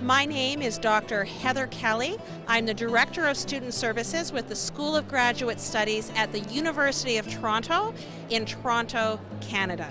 My name is Dr. Heather Kelly. I'm the Director of Student Services with the School of Graduate Studies at the University of Toronto in Toronto, Canada.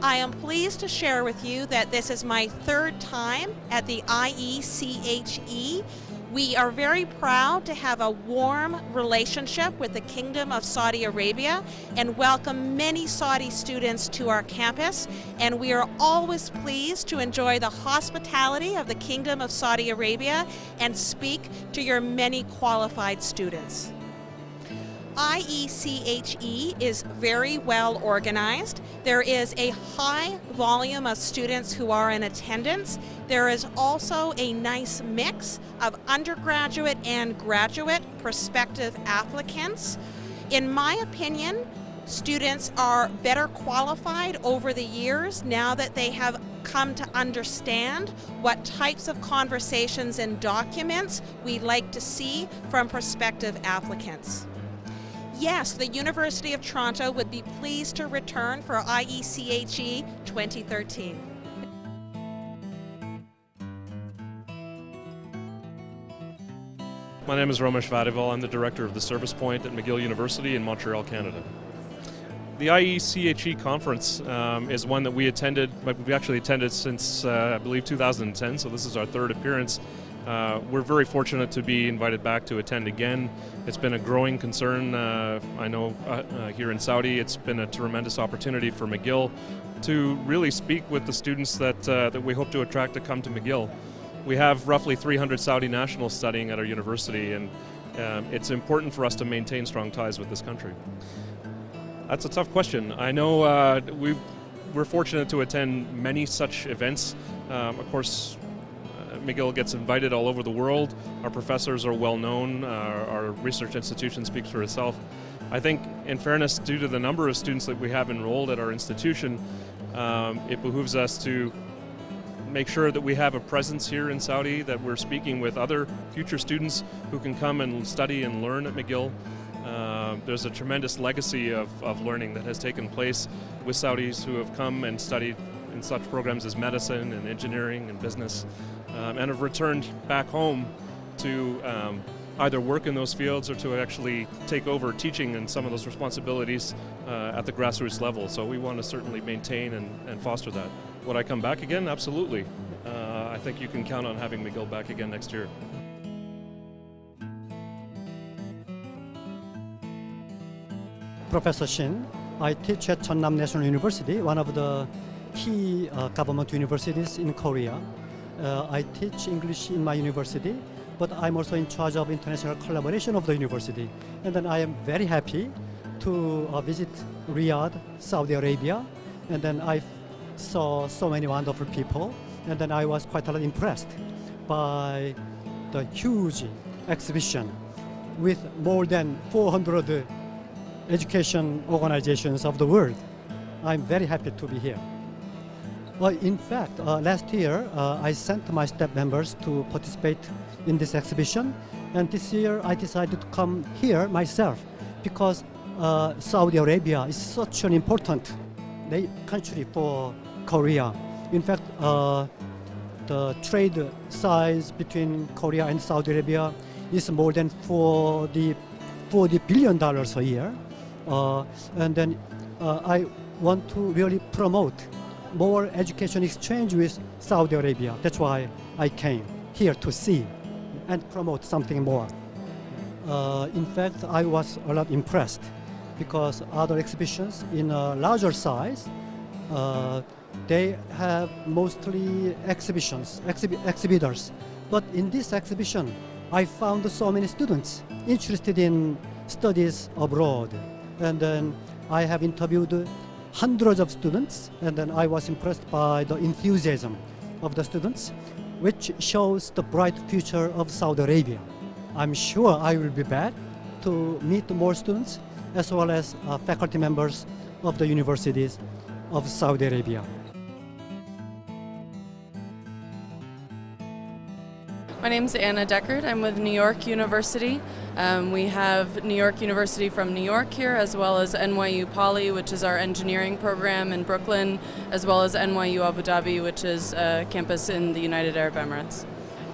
I am pleased to share with you that this is my third time at the ieche. We are very proud to have a warm relationship with the Kingdom of Saudi Arabia and welcome many Saudi students to our campus. And we are always pleased to enjoy the hospitality of the Kingdom of Saudi Arabia and speak to your many qualified students. ieche is very well organized. There is a high volume of students who are in attendance. There is also a nice mix of undergraduate and graduate prospective applicants. In my opinion, students are better qualified over the years now that they have come to understand what types of conversations and documents we like to see from prospective applicants. Yes, the University of Toronto would be pleased to return for ieche 2013. My name is Ramesh Vadivel. I'm the Director of the Service Point at McGill University in Montreal, Canada. The ieche conference is one that we attended, we've actually attended since I believe 2010, so this is our third appearance. We're very fortunate to be invited back to attend again. It's been a growing concern, I know, here in Saudi. It's been a tremendous opportunity for McGill to really speak with the students that we hope to attract to come to McGill. We have roughly 300 Saudi nationals studying at our university, and it's important for us to maintain strong ties with this country. That's a tough question. I know we're fortunate to attend many such events. Of course, McGill gets invited all over the world. Our professors are well known. Our research institution speaks for itself. I think, in fairness, due to the number of students that we have enrolled at our institution, it behooves us to make sure that we have a presence here in Saudi, that we're speaking with other future students who can come and study and learn at McGill. There's a tremendous legacy of learning that has taken place with Saudis who have come and studied in such programs as medicine and engineering and business, and have returned back home to either work in those fields or to actually take over teaching and some of those responsibilities at the grassroots level. So we want to certainly maintain and foster that. Would I come back again? Absolutely. I think you can count on having McGill back again next year. Professor Shin. I teach at Jeonnam National University, one of the key government universities in Korea. I teach English in my university, but I'm also in charge of international collaboration of the university. And then I am very happy to visit Riyadh, Saudi Arabia, and then I saw so many wonderful people, and then I was quite a lot impressed by the huge exhibition with more than 400 education organizations of the world. I'm very happy to be here. Well, in fact, last year I sent my staff members to participate in this exhibition, and this year I decided to come here myself because Saudi Arabia is such an important country for Korea. In fact, the trade size between Korea and Saudi Arabia is more than $40 billion a year. And then I want to really promote more education exchange with Saudi Arabia. That's why I came here to see and promote something more. In fact, I was a lot impressed because other exhibitions in a larger size, they have mostly exhibitors. But in this exhibition, I found so many students interested in studies abroad. And then I have interviewed hundreds of students, and then I was impressed by the enthusiasm of the students, which shows the bright future of Saudi Arabia. I'm sure I will be back to meet more students as well as faculty members of the universities of Saudi Arabia. My name is Anna Deckard. I'm with New York University. We have New York University from New York here, as well as NYU Poly, which is our engineering program in Brooklyn, as well as NYU Abu Dhabi, which is a campus in the United Arab Emirates.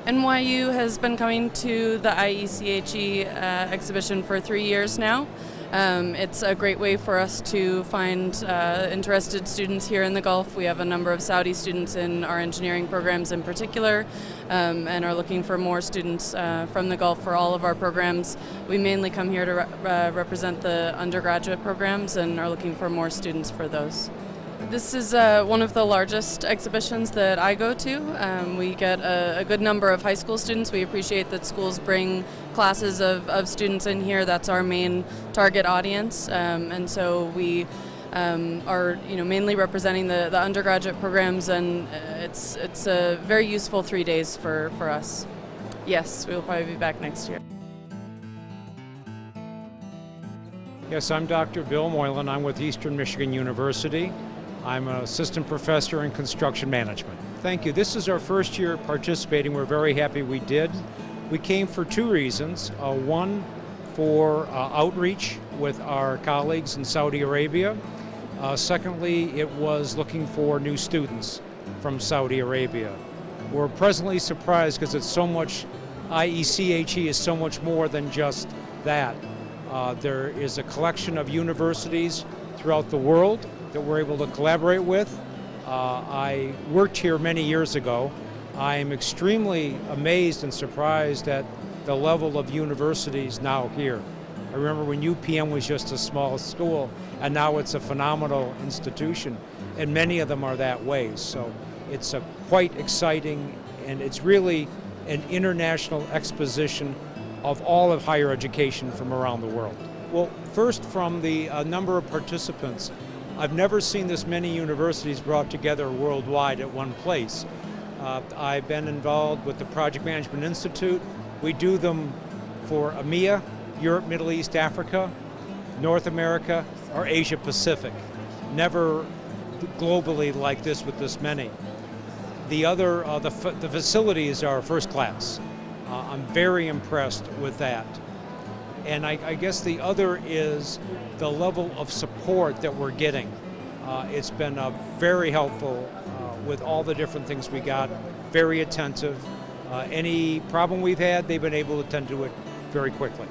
NYU has been coming to the ieche exhibition for 3 years now. It's a great way for us to find interested students here in the Gulf. We have a number of Saudi students in our engineering programs in particular, and are looking for more students from the Gulf for all of our programs. We mainly come here to represent the undergraduate programs and are looking for more students for those. This is one of the largest exhibitions that I go to. We get a good number of high school students. We appreciate that schools bring classes of students in here. That's our main target audience, and so we are mainly representing the undergraduate programs, and it's a very useful 3 days for us. Yes, we will probably be back next year. Yes, I'm Dr. Bill Moylan. I'm with Eastern Michigan University. I'm an assistant professor in construction management. Thank you. This is our first year participating. We're very happy we did. We came for 2 reasons. One, for outreach with our colleagues in Saudi Arabia. Secondly, it was looking for new students from Saudi Arabia. We're presently surprised because it's so much, ieche is so much more than just that. There is a collection of universities throughout the world that we're able to collaborate with. I worked here many years ago. I am extremely amazed and surprised at the level of universities now here. I remember when UPM was just a small school, and now it's a phenomenal institution, and many of them are that way. So it's quite exciting, and it's really an international exposition of all of higher education from around the world. Well, first, from the number of participants, I've never seen this many universities brought together worldwide at one place. I've been involved with the Project Management Institute. We do them for EMEA, Europe, Middle East, Africa, North America, or Asia Pacific. Never globally like this with this many. The other, the facilities are first class. I'm very impressed with that. And I guess the other is the level of support that we're getting. It's been very helpful with all the different things we got, very attentive. Any problem we've had, they've been able to attend to it very quickly.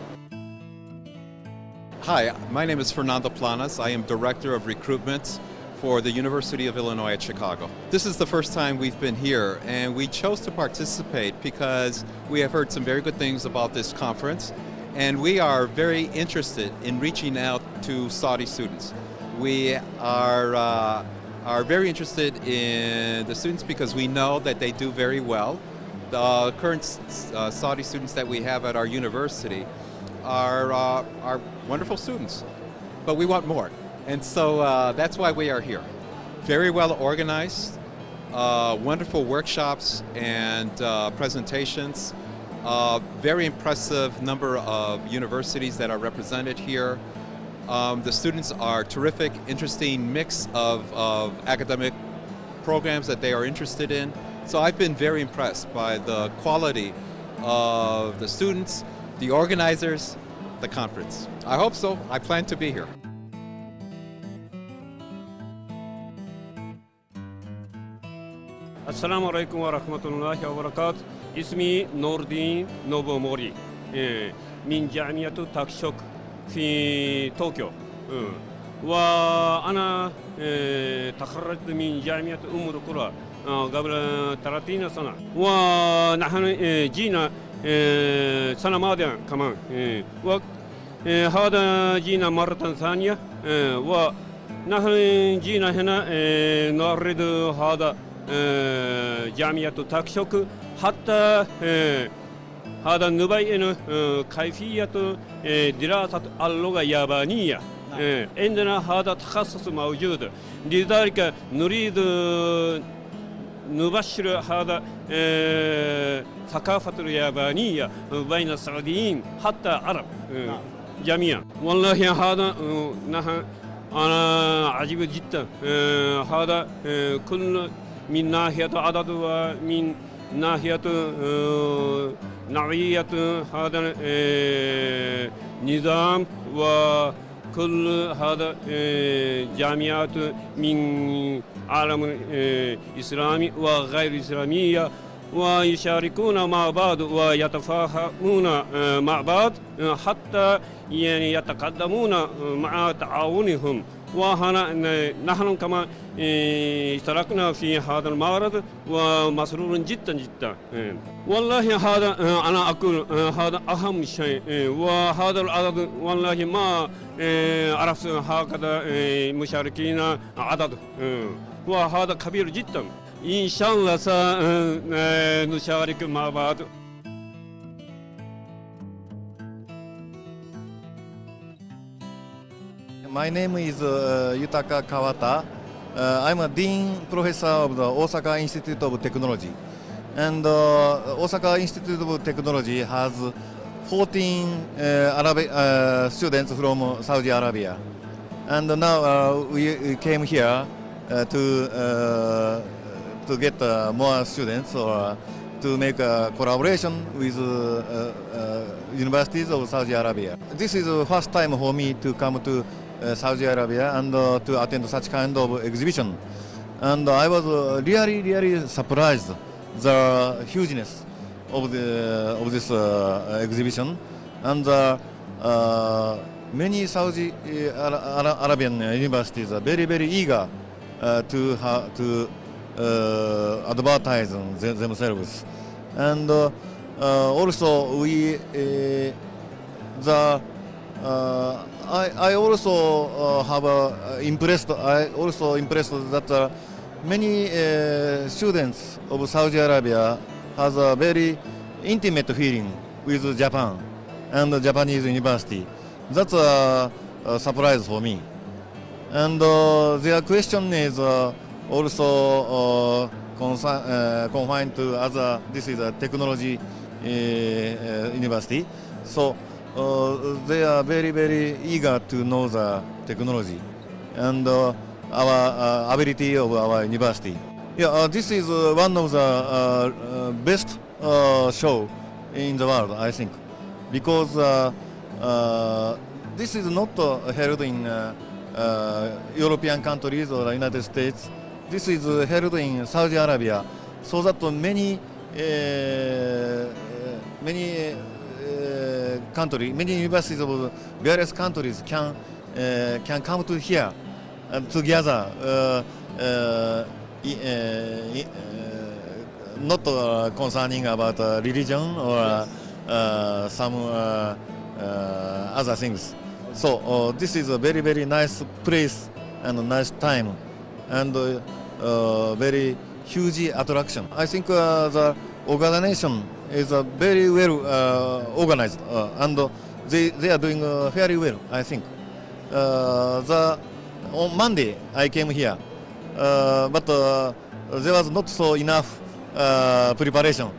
Hi, my name is Fernando Planas. I am Director of Recruitment for the University of Illinois at Chicago. This is the first time we've been here, and we chose to participate because we have heard some very good things about this conference. And we are very interested in reaching out to Saudi students. We are very interested in the students because we know that they do very well. The current Saudi students that we have at our university are wonderful students, but we want more. And so that's why we are here. Very well organized, wonderful workshops and presentations. Very impressive number of universities that are represented here. The students are terrific, interesting mix of academic programs that they are interested in. So I've been very impressed by the quality of the students, the organizers, the conference. I hope so. I plan to be here. السلام عليكم ورحمة الله وبركاته. اسمي نور الدين نوبو موري من جامعة تاكشوك في طوكيو، وأنا تخرجت من جامعة أم القرى قبل 30 سنة، ونحن جينا سنة ماضية كمان، وهذا جينا مرة ثانية، ونحن جينا هنا نعرض هذا جامعة تاكشوك حتى هذا نبين كيفية دراسة اللغة اليابانية. عندنا هذا تخصص موجود، لذلك نريد نبشر هذا ثقافة اليابانية بين السعوديين حتى عرب جميعا. والله هذا أنا عجيب جدا. هذا كل من ناحية عدد ومن ناحية نوعية هذا نظام، وكل هذا جامعات من عالم إسلامي وغير إسلامية، ويشاركون مع بعض ويتفاهمون مع بعض حتى يعني يتقدمون مع تعاونهم. ونحن كما اشتركنا في هذا المعرض ومسرور جدا جدا. والله هذا أنا أقول هذا أهم شيء، وهذا العدد والله ما عرفت هكذا مشاركين عدد، وهذا كبير جدا. إن شاء الله سنشارك مع بعض. My name is Yutaka Kawata. I'm a Dean Professor of the Osaka Institute of Technology. And Osaka Institute of Technology has 14 students from Saudi Arabia. And now we came here to get more students or to make a collaboration with universities of Saudi Arabia. This is the first time for me to come to Saudi Arabia and to attend such kind of exhibition, and I was really surprised the hugeness of this exhibition, and many Saudi Arabian universities are very eager to advertise themselves, and also we I also have impressed. I also impressed that many students of Saudi Arabia has a very intimate feeling with Japan and the Japanese university. That's a surprise for me. And their question is also confined to other. This is a technology university, so. They are very eager to know the technology and our ability of our university. Yeah, this is one of the best show in the world, I think, because this is not held in European countries or United States. This is held in Saudi Arabia, so that many many universities of various countries can come to here together, not concerning about religion or some other things. So this is a very nice place and a nice time and very huge attraction. I think the organization is very well organized, and they are doing very well, I think. On Monday I came here, but there was not so enough preparation.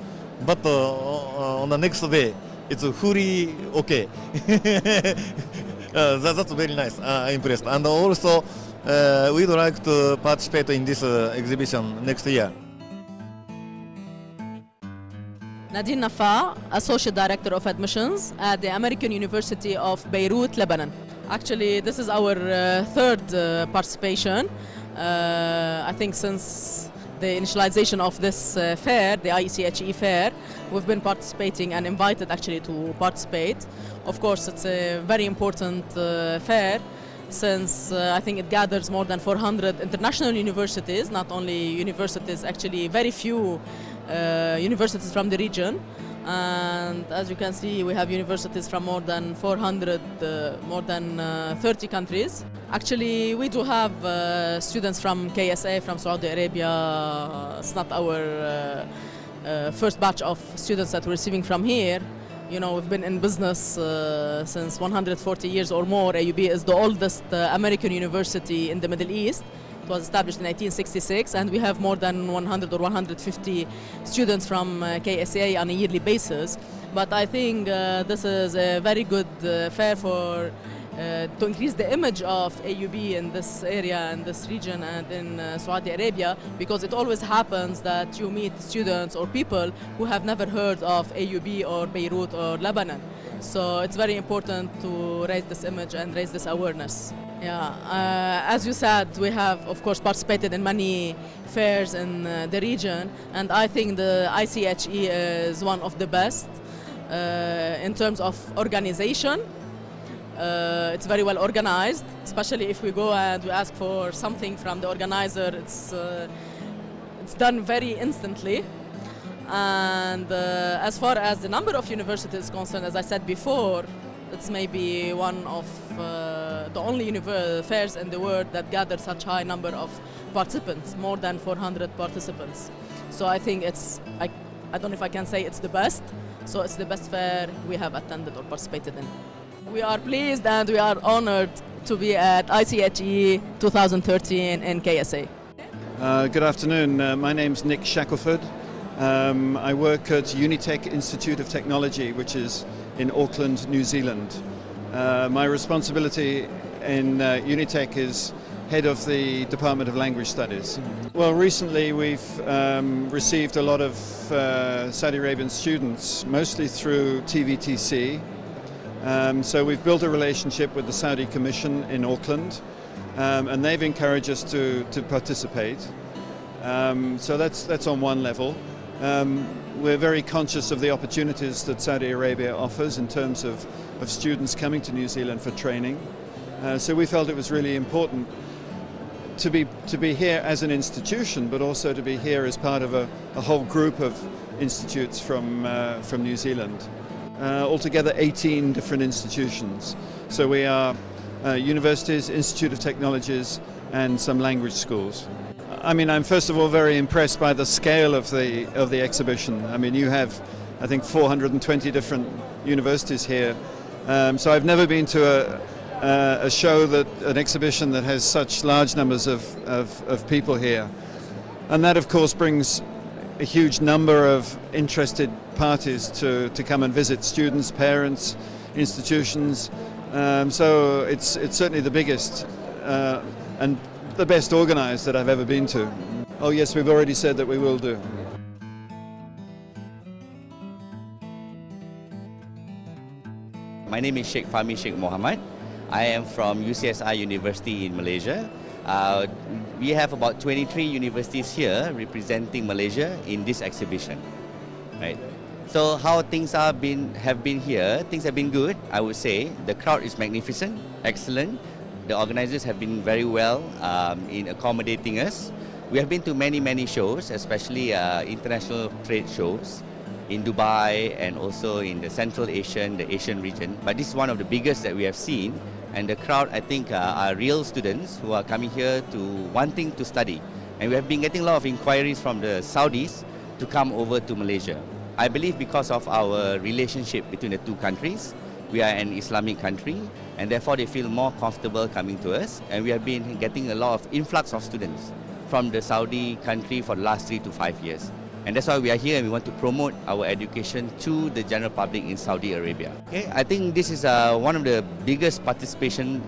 But on the next day, it's fully okay. That's very nice. I'm impressed. And also, we'd like to participate in this exhibition next year. Nadine Nafa, Associate Director of Admissions at the American University of Beirut, Lebanon. Actually, this is our third participation. I think since the initialization of this fair, the ieche fair, we've been participating and invited actually to participate. Of course, it's a very important fair since I think it gathers more than 400 international universities, not only universities, actually very few universities from the region. And as you can see, we have universities from more than 400, more than 30 countries. Actually, we do have students from KSA, from Saudi Arabia. It's not our first batch of students that we're receiving from here. You know, we've been in business since 140 years or more. AUB is the oldest American university in the Middle East. It was established in 1966, and we have more than 100 or 150 students from KSA on a yearly basis. But I think this is a very good fair for to increase the image of AUB in this area, in this region, and in Saudi Arabia, because it always happens that you meet students or people who have never heard of AUB or Beirut or Lebanon. So it's very important to raise this image and raise this awareness. Yeah, as you said, we have, of course, participated in many fairs in the region, and I think the ieche is one of the best in terms of organization. It's very well organized, especially if we go and we ask for something from the organizer. It's done very instantly. And as far as the number of universities is concerned, as I said before, it's maybe one of the only fairs in the world that gather such high number of participants, more than 400 participants. So I think it's, I don't know if I can say it's the best, so it's the best fair we have attended or participated in. We are pleased and we are honored to be at ieche 2013 in KSA. Good afternoon, my name's Nick Shackelford. I work at Unitec Institute of Technology, which is in Auckland, New Zealand. My responsibility in Unitec is head of the Department of Language Studies. Well, recently we've received a lot of Saudi Arabian students, mostly through TVTC. So we've built a relationship with the Saudi Commission in Auckland, and they've encouraged us to participate. So that's on one level. We're very conscious of the opportunities that Saudi Arabia offers in terms of students coming to New Zealand for training. So we felt it was really important to be here as an institution, but also to be here as part of a whole group of institutes from New Zealand. Altogether 18 different institutions. So we are universities, Institute of Technologies, and some language schools. I mean, I'm first of all very impressed by the scale of the exhibition. I mean, you have, I think, 420 different universities here. So I've never been to a show an exhibition that has such large numbers of people here. And that, of course, brings a huge number of interested parties to come and visit: students, parents, institutions. So it's certainly the biggest and the best organized that I've ever been to. Oh yes, we've already said that we will do. My name is Sheikh Fahmi Sheikh Mohammed. I am from UCSI University in Malaysia. We have about 23 universities here representing Malaysia in this exhibition. Right. So how things have been here, things have been good, I would say. The crowd is magnificent, excellent. The organizers have been very well in accommodating us. We have been to many shows, especially international trade shows in Dubai and also in the Central Asian, the Asian region. But this is one of the biggest that we have seen. And the crowd, I think, are real students who are coming here to wanting to study. And we have been getting a lot of inquiries from the Saudis to come over to Malaysia. I believe because of our relationship between the two countries. We are an Islamic country, and therefore they feel more comfortable coming to us. And we have been getting a lot of influx of students from the Saudi country for the last 3 to 5 years. And that's why we are here, and we want to promote our education to the general public in Saudi Arabia. Okay, I think this is one of the biggest participation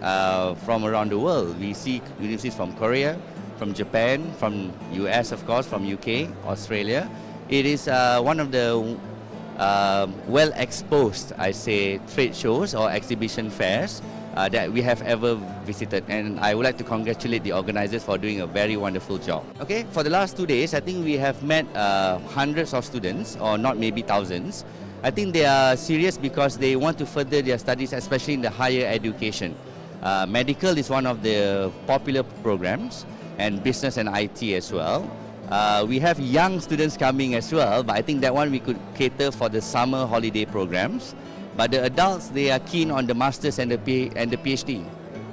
from around the world. We see universities from Korea, from Japan, from US, of course, from UK, Australia. It is one of the well-exposed, I say, trade shows or exhibition fairs that we have ever visited, and I would like to congratulate the organizers for doing a very wonderful job. Okay, for the last 2 days, I think we have met hundreds of students, or not maybe thousands. I think they are serious because they want to further their studies, especially in the higher education. Medical is one of the popular programs, and business and IT as well. We have young students coming as well, but I think that one we could cater for the summer holiday programs. But the adults, they are keen on the masters and the PhD.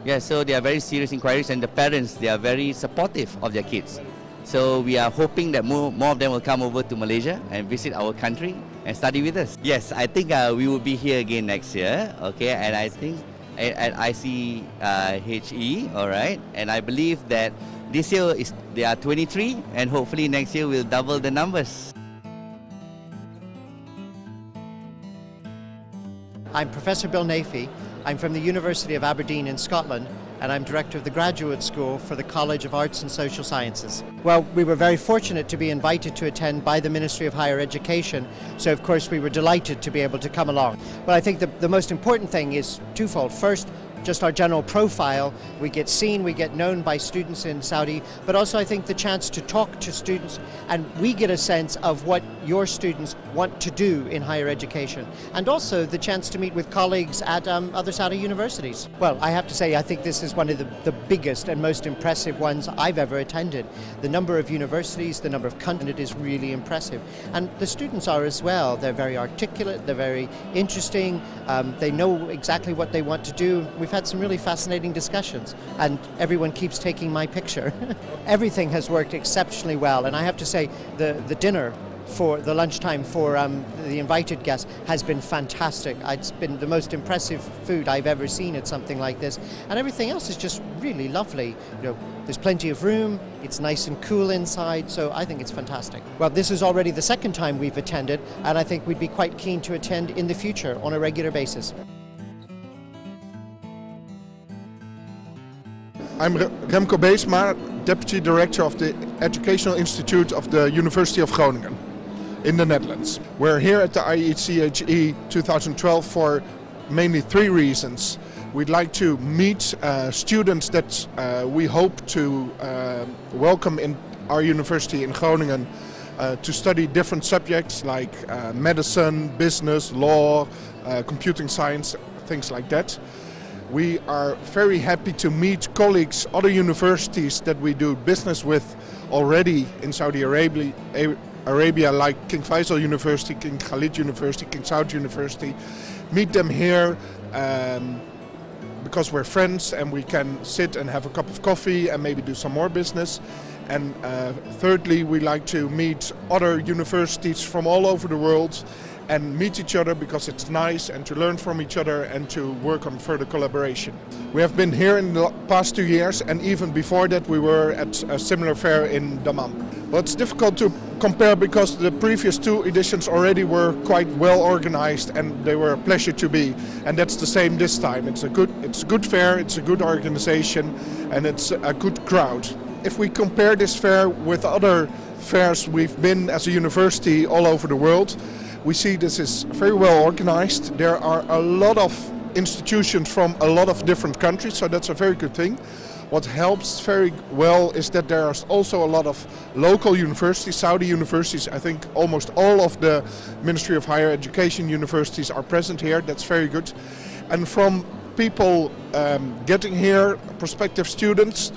Yeah, so they are very serious inquiries, and the parents, they are very supportive of their kids. So we are hoping that more of them will come over to Malaysia and visit our country and study with us. Yes, I think we will be here again next year. Okay, and I think at ieche, all right. And I believe that this year there are 23, and hopefully next year we'll double the numbers. I'm Professor Bill Nafee. I'm from the University of Aberdeen in Scotland, and I'm director of the graduate school for the College of Arts and Social Sciences. Well, we were very fortunate to be invited to attend by the Ministry of Higher Education, so of course we were delighted to be able to come along. But I think the most important thing is twofold. First, just our general profile. We get seen, we get known by students in Saudi, but also I think the chance to talk to students, and we get a sense of what your students want to do in higher education, and also the chance to meet with colleagues at other Saudi universities. Well, I have to say I think this is one of the biggest and most impressive ones I've ever attended. The number of universities, the number of countries, it is really impressive. And the students are as well. They're very articulate, they're very interesting, they know exactly what they want to do. We've had some really fascinating discussions, and everyone keeps taking my picture. Everything has worked exceptionally well, and I have to say the dinner for the lunchtime for the invited guests has been fantastic. It's been the most impressive food I've ever seen at something like this, and everything else is just really lovely. You know, there's plenty of room, it's nice and cool inside, so I think it's fantastic. Well, this is already the second time we've attended, and I think we'd be quite keen to attend in the future on a regular basis. I'm Remco Beesma, Deputy Director of the Educational Institute of the University of Groningen in the Netherlands. We're here at the ieche 2012 for mainly three reasons. We'd like to meet students that we hope to welcome in our university in Groningen to study different subjects like medicine, business, law, computing science, things like that. We are very happy to meet colleagues, other universities that we do business with already in Saudi Arabia, like King Faisal University, King Khalid University, King Saud University. Meet them here because we're friends and we can sit and have a cup of coffee and maybe do some more business. And thirdly, we like to meet other universities from all over the world and meet each other because it's nice, and to learn from each other and to work on further collaboration. We have been here in the past 2 years, and even before that we were at a similar fair in Dammam. Well, it's difficult to compare because the previous two editions already were quite well organized and they were a pleasure to be, and that's the same this time. It's a good fair, it's a good organization, and it's a good crowd. If we compare this fair with other fairs we've been as a university all over the world, we see this is very well organized. There are a lot of institutions from a lot of different countries, so that's a very good thing. What helps very well is that there are also a lot of local universities, Saudi universities. I think almost all of the Ministry of Higher Education universities are present here. That's very good. And from people getting here, prospective students,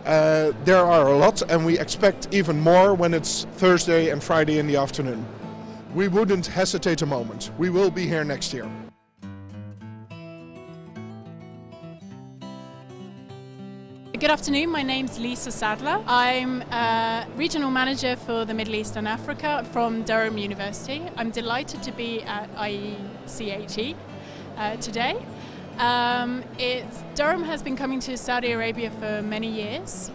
there are a lot, and we expect even more when it's Thursday and Friday in the afternoon. We wouldn't hesitate a moment. We will be here next year. Good afternoon, my name's Lisa Sadler. I'm Regional Manager for the Middle East and Africa from Durham University. I'm delighted to be at ieche today. Durham has been coming to Saudi Arabia for many years.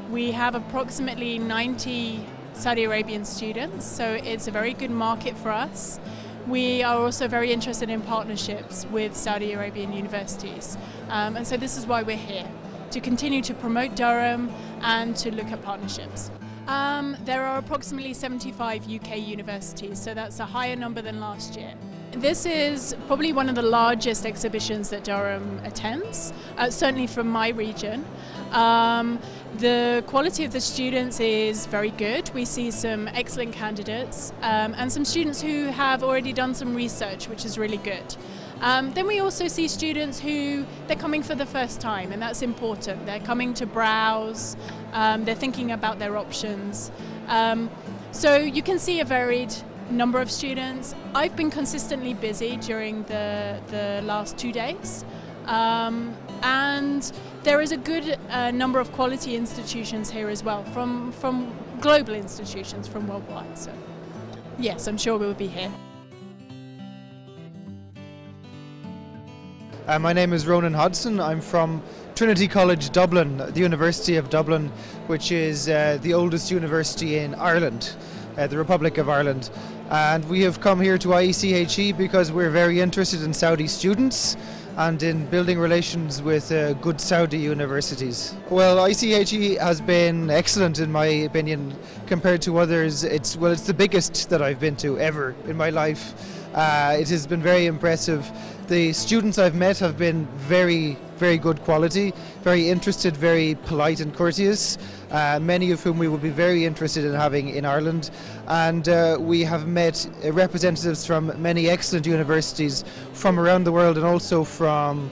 We have approximately 90 Saudi Arabian students, so it's a very good market for us. We are also very interested in partnerships with Saudi Arabian universities, and so this is why we're here, to continue to promote Durham and to look at partnerships. There are approximately 75 UK universities, so that's a higher number than last year. This is probably one of the largest exhibitions that Durham attends, certainly from my region. The quality of the students is very good. We see some excellent candidates and some students who have already done some research, which is really good. Then we also see students who they're coming for the first time, and that's important. They're coming to browse, they're thinking about their options. So you can see a varied number of students. I've been consistently busy during the last 2 days. And there is a good number of quality institutions here as well, from global institutions, from worldwide. So yes, I'm sure we will be here. My name is Ronan Hodson. I'm from Trinity College Dublin, the University of Dublin, which is the oldest university in Ireland, the Republic of Ireland. And we have come here to ieche because we're very interested in Saudi students. and in building relations with good Saudi universities. Well, ieche has been excellent in my opinion compared to others. It's the biggest that I've been to ever in my life. It has been very impressive. The students I've met have been very good quality, very interested, very polite and courteous, many of whom we will be very interested in having in Ireland. And we have met representatives from many excellent universities from around the world and also from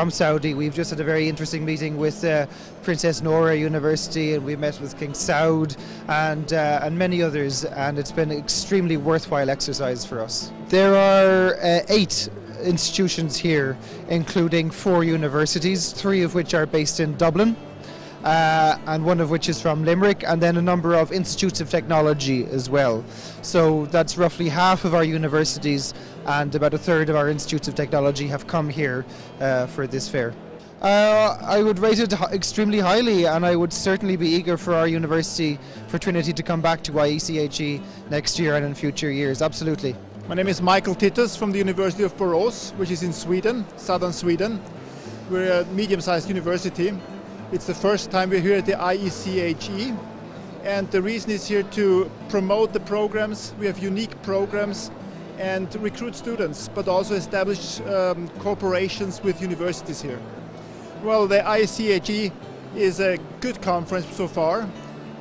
Saudi. We've just had a very interesting meeting with Princess Noura University, and we met with King Saud and many others, and it's been an extremely worthwhile exercise for us. There are 8 institutions here, including 4 universities, 3 of which are based in Dublin, and 1 of which is from Limerick, and then a number of institutes of technology as well. So that's roughly half of our universities, and about a third of our institutes of technology have come here for this fair. I would rate it extremely highly, and I would certainly be eager for our university, for Trinity, to come back to ieche next year and in future years, absolutely. My name is Michael Titus from the University of Borås, which is in Sweden, southern Sweden. We're a medium-sized university. It's the first time we're here at the ieche, and the reason is here to promote the programs. We have unique programs and recruit students, but also establish cooperations with universities here. Well, the ieche is a good conference so far.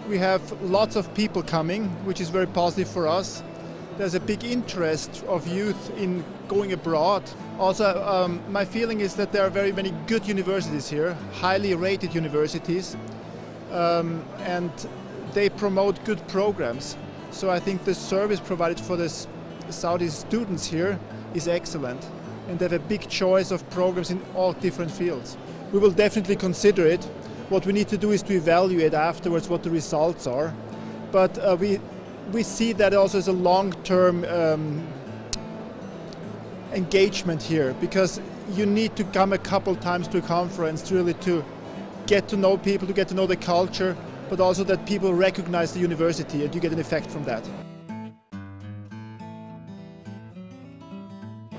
We have lots of people coming, which is very positive for us. There's a big interest of youth in going abroad. Also, my feeling is that there are very many good universities here, highly rated universities, and they promote good programs. So I think the service provided for the Saudi students here is excellent, and they have a big choice of programs in all different fields. We will definitely consider it. What we need to do is to evaluate afterwards what the results are, but we see that also as a long-term engagement here, because you need to come a couple times to a conference really to get to know people, to get to know the culture, but also that people recognize the university and you get an effect from that.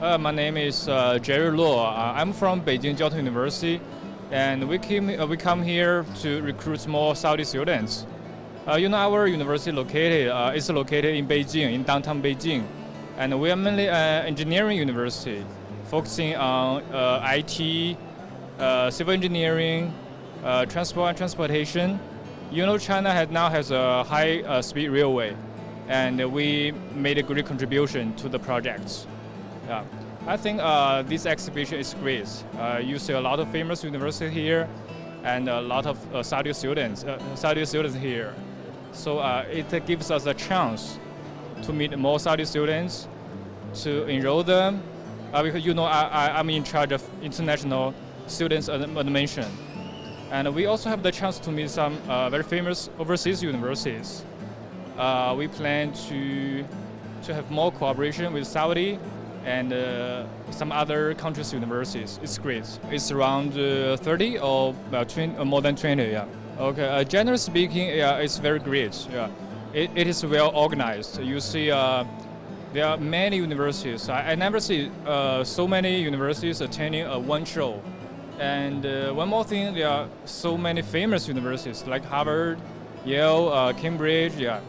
My name is Jerry Luo. I'm from Beijing Jiao Tong University, and we come here to recruit more Saudi students. You know, our university is located in Beijing, in downtown Beijing, and we are mainly an engineering university, focusing on IT, civil engineering, transport and transportation. You know, China now has a high-speed railway, and we made a great contribution to the projects. Yeah. I think this exhibition is great. You see a lot of famous universities here, and a lot of Saudi students here. So it gives us a chance to meet more Saudi students, to enroll them, because you know I'm in charge of international students admission. And we also have the chance to meet some very famous overseas universities. We plan to have more cooperation with Saudi and some other countries' universities. It's great. It's around 30 or more than 20, yeah. Okay, generally speaking, yeah, it's very great. Yeah, it is well organized. You see, there are many universities. I never see so many universities attending one show. And one more thing, there are so many famous universities like Harvard, Yale, Cambridge. Yeah,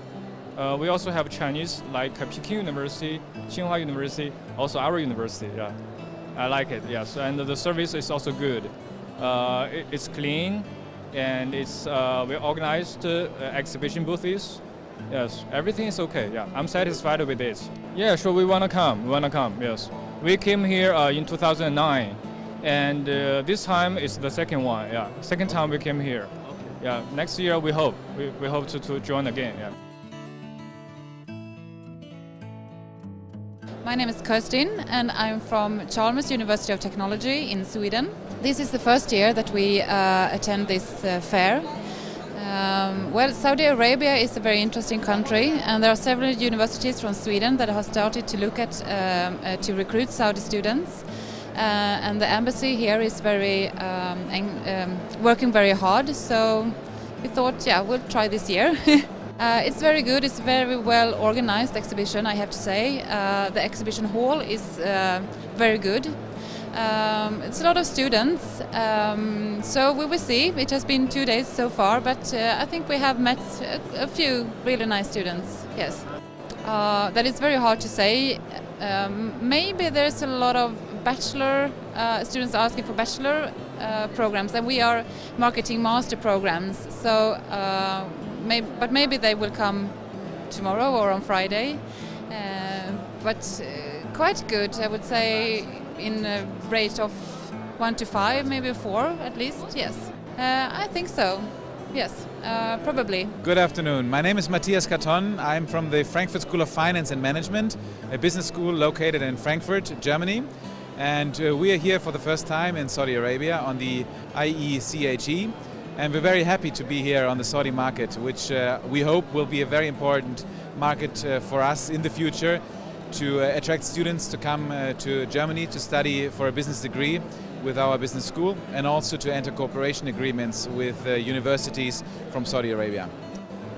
we also have Chinese like Peking University, Tsinghua University, also our university. Yeah, I like it. Yes, and the service is also good. It's clean. And it's well organized exhibition booths. Yes, everything is okay. Yeah, I'm satisfied with this. Yeah, sure. We wanna come. Yes, we came here in 2009, and this time is the second one. Yeah, second time we came here. Yeah, next year we hope to join again. Yeah. My name is Kirstin, and I'm from Chalmers University of Technology in Sweden. This is the first year that we attend this fair. Well, Saudi Arabia is a very interesting country, and there are several universities from Sweden that have started to look at to recruit Saudi students. And the embassy here is very working very hard. So we thought, yeah, we'll try this year. It's very good. It's a very well organized exhibition, I have to say. The exhibition hall is very good. It's a lot of students, so we will see. It has been 2 days so far, but I think we have met a few really nice students, yes. That is very hard to say. Maybe there's a lot of bachelor students asking for bachelor programs, and we are marketing master programs, so but maybe they will come tomorrow or on Friday, but quite good, I would say, in a rate of 1 to 5, maybe 4 at least, yes. I think so, yes, probably. Good afternoon. My name is Matthias Karton. I'm from the Frankfurt School of Finance and Management, a business school located in Frankfurt, Germany. And we are here for the first time in Saudi Arabia on the ieche, and we're very happy to be here on the Saudi market, which we hope will be a very important market for us in the future to attract students to come to Germany to study for a business degree with our business school, and also to enter cooperation agreements with universities from Saudi Arabia.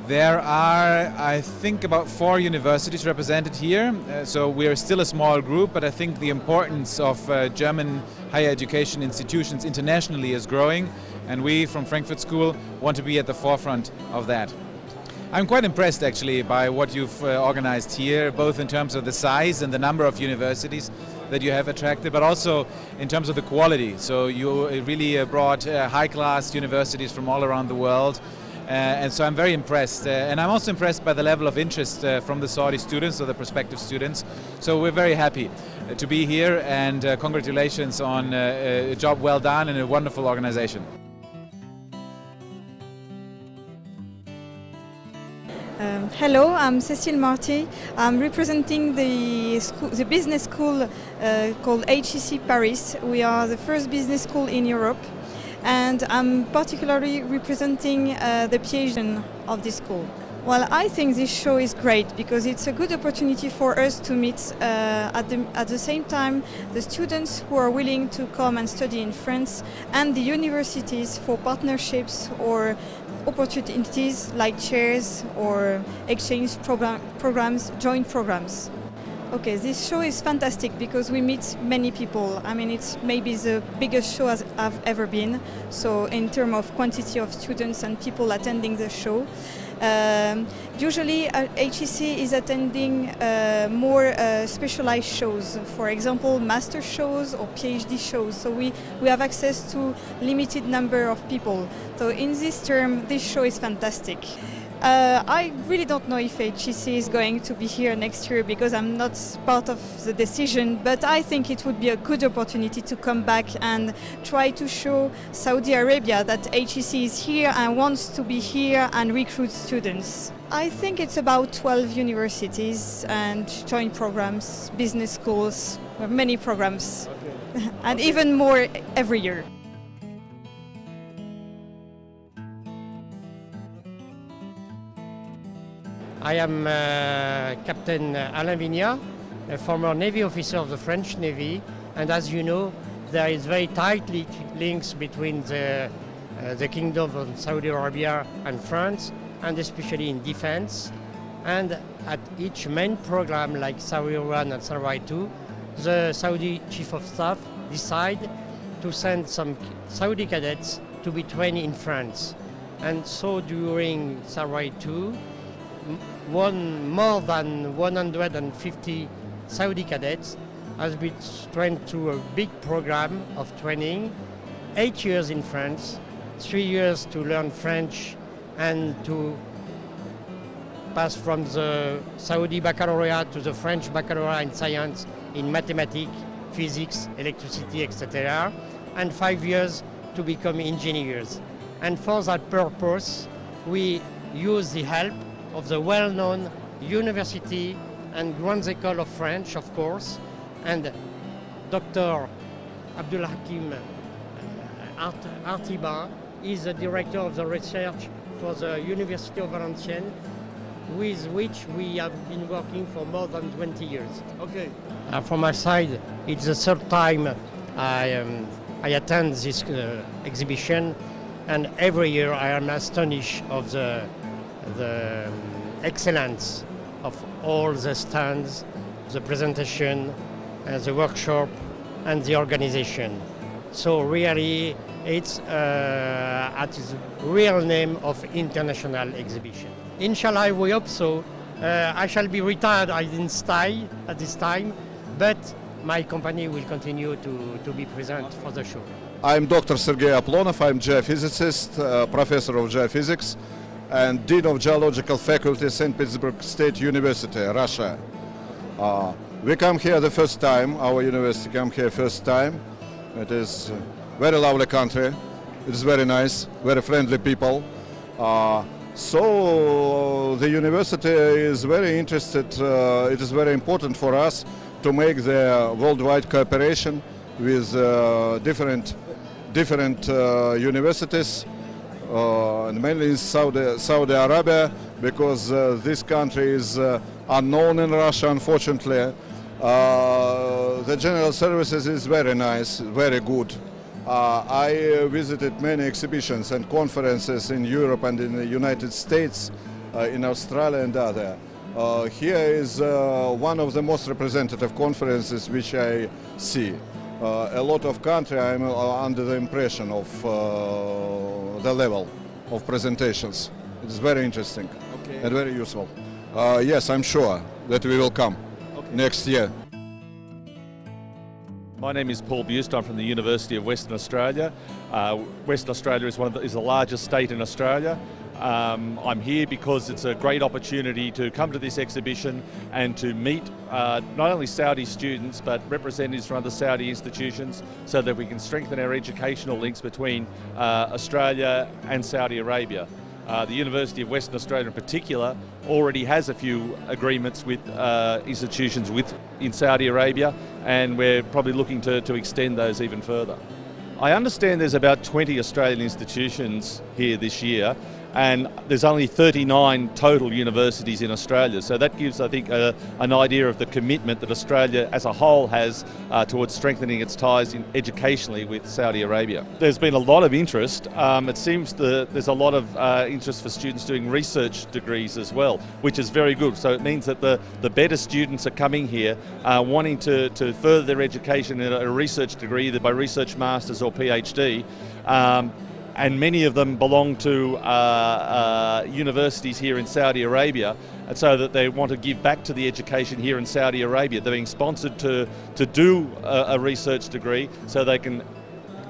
There are, I think, about 4 universities represented here, so we are still a small group, but I think the importance of German higher education institutions internationally is growing, and we from Frankfurt School want to be at the forefront of that. I'm quite impressed actually by what you've organized here, both in terms of the size and the number of universities that you have attracted, but also in terms of the quality. So you really brought high-class universities from all around the world. And so I'm very impressed, and I'm also impressed by the level of interest from the Saudi students or the prospective students. So we're very happy to be here, and congratulations on a job well done and a wonderful organization. Hello, I'm Cécile Marty. I'm representing the business school called HEC Paris. We are the first business school in Europe, and I'm particularly representing the PhD of this school. Well, I think this show is great because it's a good opportunity for us to meet at the same time the students who are willing to come and study in France and the universities for partnerships or opportunities like chairs or exchange programs, joint programs. Okay, this show is fantastic because we meet many people. I mean, it's maybe the biggest show I've ever been. So in terms of quantity of students and people attending the show. Usually HEC is attending more specialized shows, for example master shows or PhD shows, so we have access to limited number of people. So in this term this show is fantastic. I really don't know if HEC is going to be here next year because I'm not part of the decision, but I think it would be a good opportunity to come back and try to show Saudi Arabia that HEC is here and wants to be here and recruit students. I think it's about 12 universities and joint programs, business schools, many programs, okay. And okay. Even more every year. I am Captain Alain Vignat, a former Navy officer of the French Navy, and as you know, there is very tight links between the Kingdom of Saudi Arabia and France, and especially in defense. And at each main program like Saudi 1 and Saudi 2, the Saudi Chief of Staff decide to send some Saudi cadets to be trained in France. And so during Saudi 2, more than 150 Saudi cadets has been trained through a big program of training, 8 years in France, 3 years to learn French and to pass from the Saudi baccalaureate to the French baccalaureate in science, in mathematics, physics, electricity, etc. And 5 years to become engineers. And for that purpose, we use the help of the well-known university and Grandes Écoles of French, of course, and Dr. Abdul Hakim Artiba is the director of the research for the University of Valenciennes, with which we have been working for more than 20 years. Okay. From my side, it's the third time I attend this exhibition, and every year I am astonished of the excellence of all the stands, the presentation, the workshop, and the organization. So really, it's at the real name of international exhibition. Inshallah, we hope so. I shall be retired, I didn't stay at this time, but my company will continue to be present for the show. I'm Dr. Sergei Aplonov. I'm geophysicist, professor of geophysics, and Dean of Geological Faculty, St. Petersburg State University, Russia. We come here the first time, our university come here first time. It is a very lovely country. It is very nice, very friendly people. So the university is very interested, it is very important for us to make the worldwide cooperation with different universities, and mainly in Saudi Arabia, because this country is unknown in Russia, unfortunately. The general services is very nice, very good. I visited many exhibitions and conferences in Europe and in the United States, in Australia and other. Here is one of the most representative conferences which I see. A lot of countries, I'm under the impression of the level of presentations. It is very interesting and very useful. Yes, I'm sure that we will come next year. My name is Paul Bust. I'm from the University of Western Australia. Western Australia is the largest state in Australia. I'm here because it's a great opportunity to come to this exhibition and to meet not only Saudi students but representatives from other Saudi institutions so that we can strengthen our educational links between Australia and Saudi Arabia. The University of Western Australia in particular already has a few agreements with institutions in Saudi Arabia, and we're probably looking to extend those even further. I understand there's about 20 Australian institutions here this year, and there's only 39 total universities in Australia. So that gives, I think, an idea of the commitment that Australia as a whole has towards strengthening its ties educationally with Saudi Arabia. There's been a lot of interest. It seems there's a lot of interest for students doing research degrees as well, which is very good. So it means that the better students are coming here wanting to further their education in a research degree, either by research masters or PhD. And many of them belong to universities here in Saudi Arabia, and so that they want to give back to the education here in Saudi Arabia. They're being sponsored to do a research degree so they can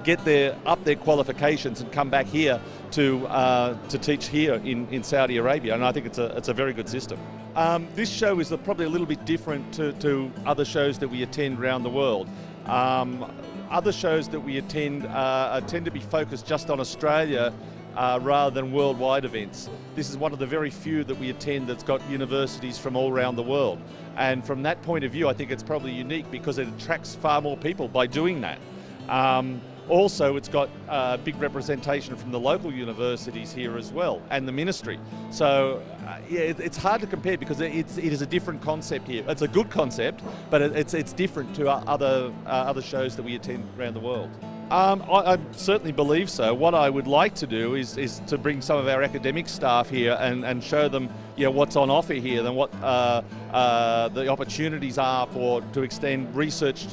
get up their qualifications and come back here to teach here in Saudi Arabia, and I think it's a very good system. This show is probably a little bit different to other shows that we attend around the world. Other shows that we attend tend to be focused just on Australia rather than worldwide events. This is one of the very few that we attend that's got universities from all around the world. And from that point of view, I think it's probably unique because it attracts far more people by doing that. Also, it's got big representation from the local universities here as well, and the ministry. So, yeah, it's hard to compare because it is a different concept here. It's a good concept, but it's different to other shows that we attend around the world. I certainly believe so. What I would like to do is to bring some of our academic staff here and show them, what's on offer here and what the opportunities are to extend research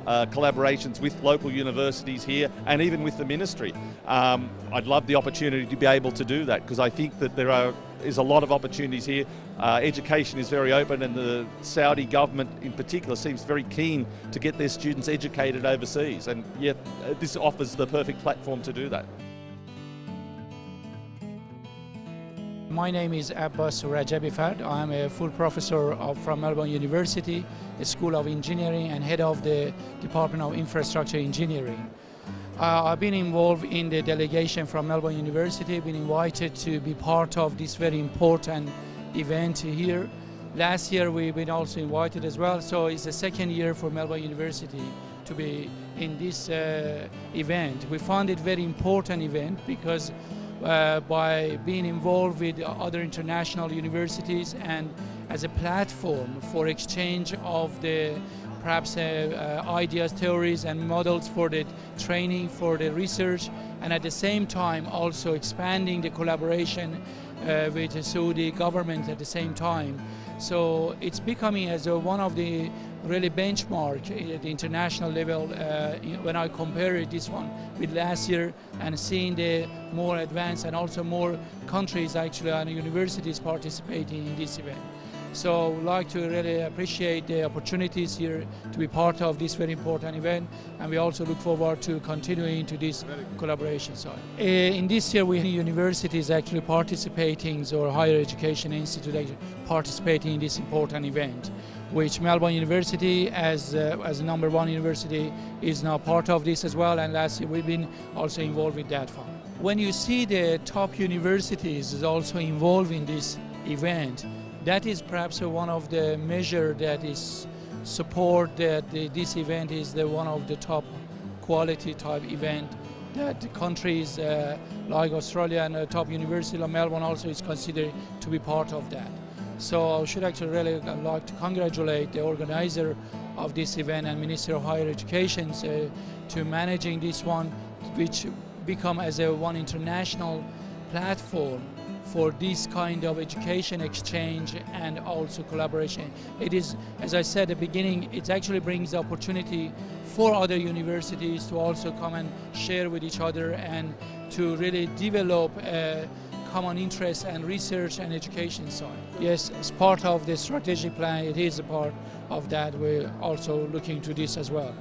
collaborations with local universities here and even with the ministry. I'd love the opportunity to be able to do that because I think that there is a lot of opportunities here. Education is very open, and the Saudi government in particular seems very keen to get their students educated overseas, and yet this offers the perfect platform to do that. My name is Abbas Rajabifad. I'm a full professor from Melbourne University, School of Engineering, and head of the Department of Infrastructure Engineering. I've been involved in the delegation from Melbourne University, been invited to be part of this very important event here. Last year we've been also invited as well, so it's the second year for Melbourne University to be in this event. We found it very important event because by being involved with other international universities and as a platform for exchange of the perhaps ideas, theories and models for the training, for the research, and at the same time also expanding the collaboration with the Saudi government at the same time. So it's becoming as one of the really benchmark at the international level when I compare this one with last year and seeing the more advanced and also more countries actually and universities participating in this event. So I would like to really appreciate the opportunities here to be part of this very important event, and we also look forward to continuing to this collaboration side. In this year we have universities actually participating, or higher education institutes participating in this important event, which Melbourne University as number one university is now part of this as well, and last year we've been also involved with that fund. When you see the top universities is also involved in this event, that is perhaps one of the measures that is support that this event is one of the top quality type event that the countries like Australia and the top university of Melbourne also is considered to be part of that. So I should actually really like to congratulate the organizer of this event and Minister of Higher Education to managing this one, which become as one international platform for this kind of education exchange and also collaboration. It is, as I said at the beginning, it actually brings the opportunity for other universities to also come and share with each other and to really develop a common interest and research and education side. Yes, as part of the strategic plan, it is a part of that. We're also looking to this as well.